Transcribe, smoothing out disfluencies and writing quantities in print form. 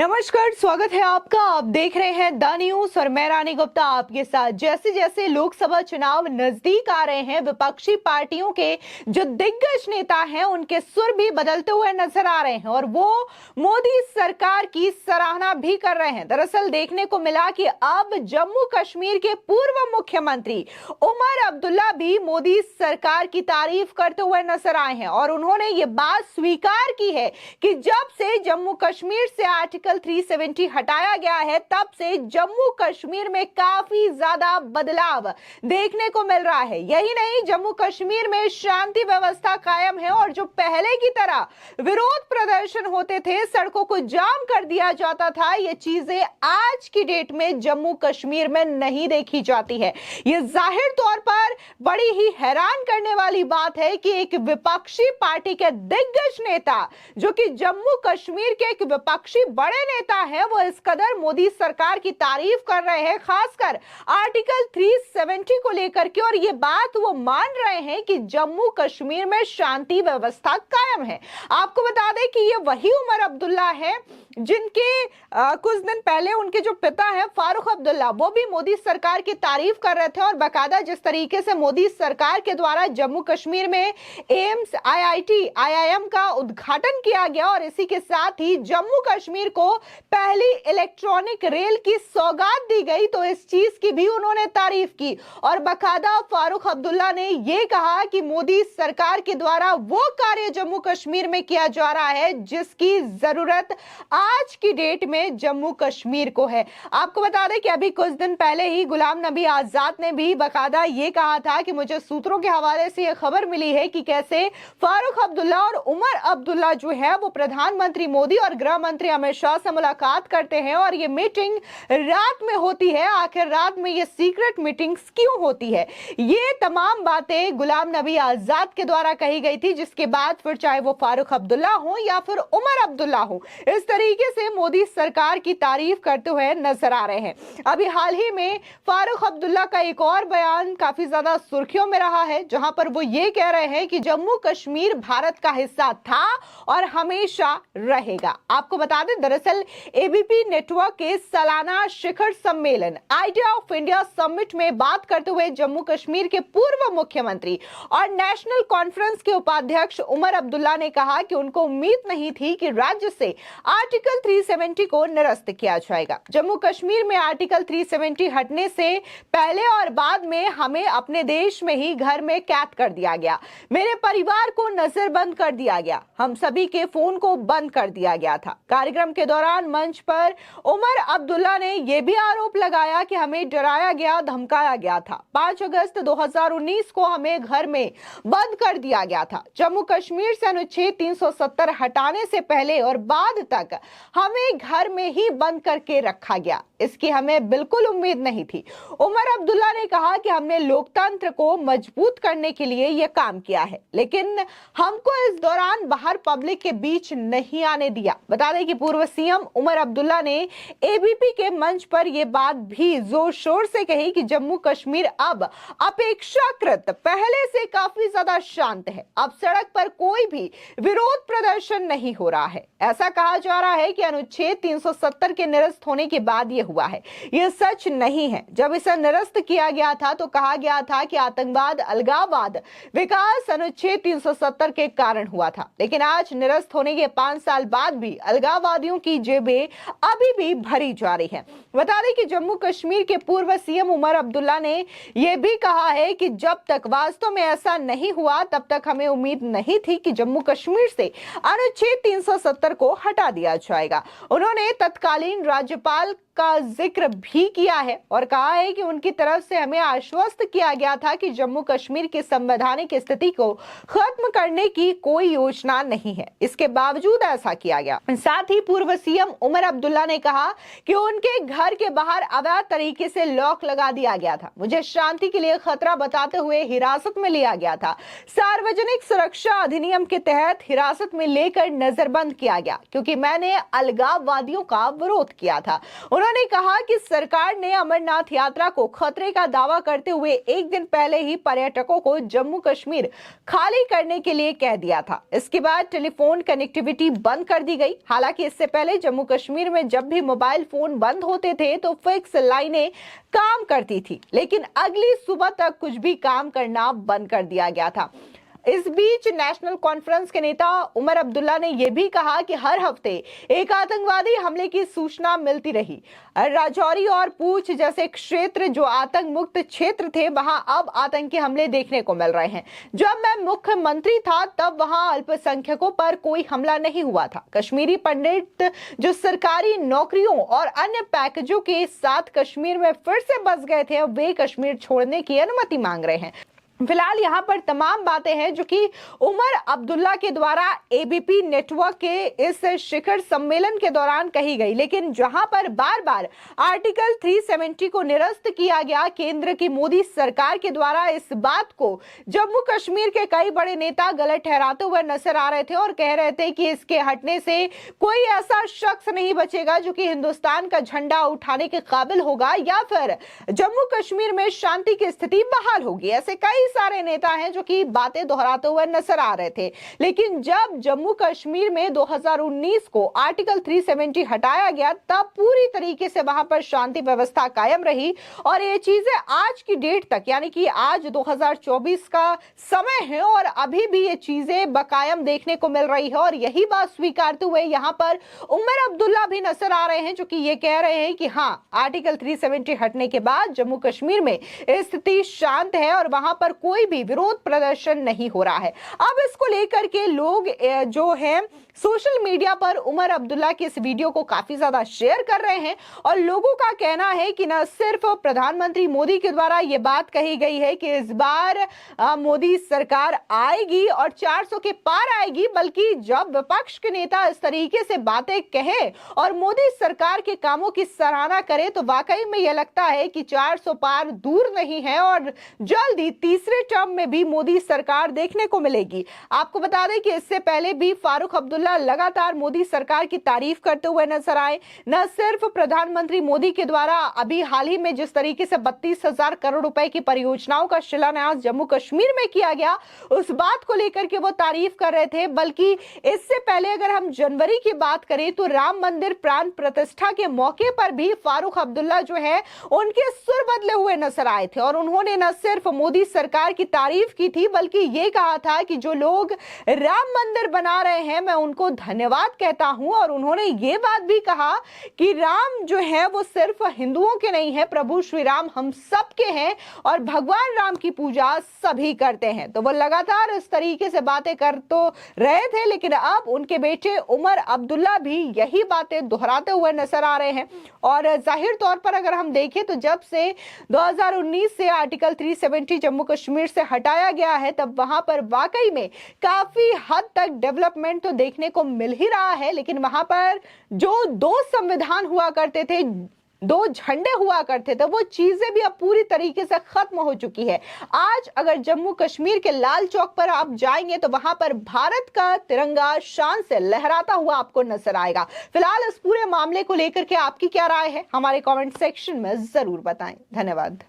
नमस्कार, स्वागत है आपका। आप देख रहे हैं द न्यूज और मैं रानी गुप्ता आपके साथ। जैसे जैसे लोकसभा चुनाव नजदीक आ रहे हैं, विपक्षी पार्टियों के जो दिग्गज नेता हैं उनके सुर भी बदलते हुए नजर आ रहे हैं और वो मोदी सरकार की सराहना भी कर रहे हैं। दरअसल देखने को मिला कि अब जम्मू कश्मीर के पूर्व मुख्यमंत्री उमर अब्दुल्ला भी मोदी सरकार की तारीफ करते हुए नजर आए हैं और उन्होंने ये बात स्वीकार की है कि जब से जम्मू कश्मीर से आर्टिकल 370 हटाया गया है तब से जम्मू कश्मीर में काफी ज्यादा बदलाव देखने को मिल रहा है। यही नहीं, जम्मू कश्मीर में शांति व्यवस्था कायम है और जो पहले की तरह विरोध प्रदर्शन होते थे, सड़कों को जाम कर दिया जाता था, ये चीजें आज की डेट में जम्मू कश्मीर में नहीं देखी जाती है। ये जाहिर तौर पर बड़ी ही हैरान करने वाली बात है कि एक विपक्षी पार्टी के दिग्गज नेता जो कि जम्मू कश्मीर के एक विपक्षी बड़े नेता है, वो इस कदर मोदी सरकार की तारीफ कर रहे हैं, खासकर आर्टिकल 370 को लेकर के, और ये बात वो मान रहे हैं कि जम्मू कश्मीर में शांति व्यवस्था कायम है। आपको बता दें कि ये वही उमर अब्दुल्ला है जिनके कुछ दिन पहले उनके जो पिता हैं फारूक अब्दुल्ला, वो भी मोदी सरकार की तारीफ कर रहे थे और बाकायदा जिस तरीके से मोदी सरकार के द्वारा जम्मू कश्मीर में एम्स, आईआईटी, आईआईएम का उद्घाटन किया गया और इसी के साथ ही जम्मू कश्मीर को पहली इलेक्ट्रॉनिक रेल की सौगात दी गई, तो इस चीज की भी उन्होंने तारीफ की और बाकायदा फारूक अब्दुल्ला ने यह कहा कि मोदी सरकार के द्वारा वो कार्य जम्मू कश्मीर में किया जा रहा है जिसकी जरूरत आज की डेट में जम्मू कश्मीर को है। आपको बता दें कि अभी कुछ दिन पहले ही गुलाम नबी आजाद ने भी बाकायदा ये कहा था कि मुझे सूत्रों के हवाले से यह खबर मिली है कि कैसे फारूक अब्दुल्ला और उमर अब्दुल्ला जो है वो प्रधानमंत्री मोदी और गृह मंत्री अमित शाह से मुलाकात करते हैं और ये मीटिंग रात में होती है। आखिर रात में ये सीक्रेट मीटिंग्स क्यों होती है, ये तमाम बातें गुलाम नबी आजाद के द्वारा कही गई थी, जिसके बाद फिर चाहे वो फारूक अब्दुल्ला हो या फिर उमर अब्दुल्ला हो, इस तरीके से मोदी सरकार की तारीफ करते हुए नजर आ रहे हैं। अभी हाल ही में फारूक अब्दुल्ला का एक और बयान काफी ज्यादा सुर्खियों में रहा है, जहां पर वो ये कह रहे हैं कि जम्मू कश्मीर भारत का हिस्सा था और हमेशा रहेगा। आपको बता दें, दरअसल एबीपी नेटवर्क के सालाना शिखर सम्मेलन आइडिया ऑफ इंडिया समिट में बात करते हुए जम्मू कश्मीर के पूर्व मुख्यमंत्री और नेशनल कॉन्फ्रेंस के उपाध्यक्ष उमर अब्दुल्ला ने कहा कि उनको उम्मीद नहीं थी कि राज्य से आर्टिकल 370 को निरस्त किया जाएगा। जम्मू कश्मीर में आर्टिकल 370 हटने से पहले और बाद में हमें अपने देश में ही घर में कैद कर दिया गया, मेरे परिवार को नजरबंद कर दिया गया, हम सभी के फोन को बंद कर दिया गया था। कार्यक्रम के दौरान मंच पर उमर अब्दुल्ला ने यह भी आरोप लगाया कि हमें डराया गया, धमकाया गया था। 5 अगस्त 2019 को हमें घर में बंद कर दिया गया था। जम्मू कश्मीर से अनुच्छेद 370 हटाने से पहले और बाद तक हमें घर में ही बंद करके रखा गया, इसकी हमें बिल्कुल उम्मीद नहीं थी। उमर अब्दुल्ला ने कहा कि हमने लोकतंत्र को मजबूत करने के लिए यह काम किया है, लेकिन हमको इस दौरान बाहर पब्लिक के बीच नहीं आने दिया। बता दें कि पूर्व सीएम उमर अब्दुल्ला ने एबीपी के मंच पर यह बात भी जोर शोर से कही कि जम्मू कश्मीर अब अपेक्षाकृत पहले से काफी ज्यादा शांत है, अब सड़क पर कोई भी विरोध प्रदर्शन नहीं हो रहा है। ऐसा कहा जा रहा है कि अनुच्छेद 370 के निरस्त होने के बाद यह हुआ है, यह सच नहीं है। जब इसे निरस्त किया गया था तो कहा गया था कि आतंकवाद, अलगाववाद, विकास अनुच्छेद 370 के कारण हुआ था, लेकिन आज निरस्त होने के 5 साल बाद भी अलगाववादियों की जेबें अभी भी भरी जा रही है। बता दें कि जम्मू कश्मीर के पूर्व सीएम उमर अब्दुल्ला ने यह भी कहा है कि जब तक वास्तव में ऐसा नहीं हुआ तब तक हमें उम्मीद नहीं थी कि जम्मू कश्मीर से अनुच्छेद 370 को हटा दिया जाएगा। उन्होंने तत्कालीन राज्यपाल का जिक्र भी किया है और कहा है कि उनकी तरफ से हमें आश्वस्त किया गया था कि जम्मू कश्मीर की संवैधानिक स्थिति को खत्म करने की कोई योजना नहीं है, इसके बावजूद ऐसा किया गया। साथ ही पूर्व सीएम उमर अब्दुल्ला ने कहा कि उनके घर के बाहर अवैध तरीके से लॉक लगा दिया गया था, मुझे शांति के लिए खतरा बताते हुए हिरासत में लिया गया था, सार्वजनिक सुरक्षा अधिनियम के तहत हिरासत में लेकर नजरबंद किया गया क्योंकि मैंने अलगाववादियों का विरोध किया था। उन्होंने उन्होंने कहा कि सरकार ने अमरनाथ यात्रा को खतरे का दावा करते हुए एक दिन पहले ही पर्यटकों को जम्मू कश्मीर खाली करने के लिए कह दिया था। इसके बाद टेलीफोन कनेक्टिविटी बंद कर दी गई। हालांकि इससे पहले जम्मू कश्मीर में जब भी मोबाइल फोन बंद होते थे तो फिक्स लाइनें काम करती थी, लेकिन अगली सुबह तक कुछ भी काम करना बंद कर दिया गया था। इस बीच नेशनल कॉन्फ्रेंस के नेता उमर अब्दुल्ला ने यह भी कहा कि हर हफ्ते एक आतंकवादी हमले की सूचना मिलती रही। राजौरी और पूंछ जैसे क्षेत्र जो आतंक मुक्त क्षेत्र थे, वहां अब आतंकी हमले देखने को मिल रहे हैं। जब मैं मुख्यमंत्री था तब वहां अल्पसंख्यकों पर कोई हमला नहीं हुआ था। कश्मीरी पंडित जो सरकारी नौकरियों और अन्य पैकेजों के साथ कश्मीर में फिर से बस गए थे, वे कश्मीर छोड़ने की अनुमति मांग रहे हैं। फिलहाल यहाँ पर तमाम बातें हैं जो कि उमर अब्दुल्ला के द्वारा एबीपी नेटवर्क के इस शिखर सम्मेलन के दौरान कही गई, लेकिन जहां पर बार बार आर्टिकल 370 को निरस्त किया गया। केंद्र की मोदी सरकार के द्वारा इस बात को जम्मू कश्मीर के कई बड़े नेता गलत ठहराते हुए नजर आ रहे थे और कह रहे थे कि इसके हटने से कोई ऐसा शख्स नहीं बचेगा जो कि हिंदुस्तान का झंडा उठाने के काबिल होगा या फिर जम्मू कश्मीर में शांति की स्थिति बहाल होगी। ऐसे कई सारे नेता हैं जो कि बातें दोहराते हुए नजर आ रहे थे, लेकिन जब जम्मू कश्मीर में 2019 को आर्टिकल 370 हटाया गया तब पूरी तरीके से वहां पर शांति व्यवस्था कायम रही और ये चीजें आज की डेट तक, यानी कि आज 2024 का समय है और अभी भी ये चीजें बकायम देखने को मिल रही है। और यही बात स्वीकारते हुए यहाँ पर उमर अब्दुल्ला भी नजर आ रहे हैं जो कि ये कह रहे हैं कि हाँ, आर्टिकल 370 हटने के बाद जम्मू कश्मीर में स्थिति शांत है और वहां पर कोई भी विरोध प्रदर्शन नहीं हो रहा है। अब इसको लेकर के लोग जो हैं सोशल मीडिया पर उमर अब्दुल्ला की इस वीडियो को काफी ज्यादा शेयर कर रहे हैं और लोगों का कहना है कि न सिर्फ प्रधानमंत्री मोदी के द्वारा यह बात कही गई है कि इस बार मोदी सरकार आएगी और 400 के पार आएगी, बल्कि जब विपक्ष के नेता इस तरीके से बातें कहें और मोदी सरकार के कामों की सराहना करे तो वाकई में यह लगता है कि 400 पार दूर नहीं है और जल्द ही तीसरे टर्म में भी मोदी सरकार देखने को मिलेगी। आपको बता दें कि इससे पहले भी फारूक अब्दुल्ला लगातार मोदी सरकार की तारीफ करते हुए नजर आए। न सिर्फ प्रधानमंत्री मोदी के द्वारा अभी हाल ही में जिस तरीके से 32,000 करोड़ रुपए की परियोजनाओं का शिलान्यास जम्मू कश्मीर में किया गया, उस बात को लेकर के वो तारीफ कर रहे थे। बल्कि इससे पहले अगर हम जनवरी की बात करें तो राम मंदिर प्राण प्रतिष्ठा के मौके पर भी फारूक अब्दुल्ला जो है उनके सुर बदले हुए नजर आए थे और उन्होंने न सिर्फ मोदी सरकार की तारीफ की थी बल्कि ये कहा था कि जो लोग राम मंदिर बना रहे हैं मैं उनको धन्यवाद कहता हूं। और उन्होंने ये बात भी कहा कि राम जो है वो सिर्फ हिंदुओं के नहीं है, प्रभु श्री राम हम सबके हैं और भगवान राम की पूजा सभी करते हैं। तो वो लगातार इस तरीके से बातें कर तो रहे थे, लेकिन अब उनके बेटे उमर अब्दुल्ला भी यही बातें दोहराते हुए नजर आ रहे हैं। और जाहिर तौर पर अगर हम देखें तो जब से 2019 से आर्टिकल 370 जम्मू कश्मीर से हटाया गया है तब वहां पर वाकई में काफी हद तक डेवलपमेंट तो देखने को मिल ही रहा है, लेकिन वहां पर जो दो संविधान हुआ करते थे, दो झंडे हुआ करते थे, वो चीजें भी अब पूरी तरीके से खत्म हो चुकी है। आज अगर जम्मू कश्मीर के लाल चौक पर आप जाएंगे तो वहां पर भारत का तिरंगा शान से लहराता हुआ आपको नजर आएगा। फिलहाल इस पूरे मामले को लेकर के आपकी क्या राय है, हमारे कमेंट सेक्शन में जरूर बताएं। धन्यवाद।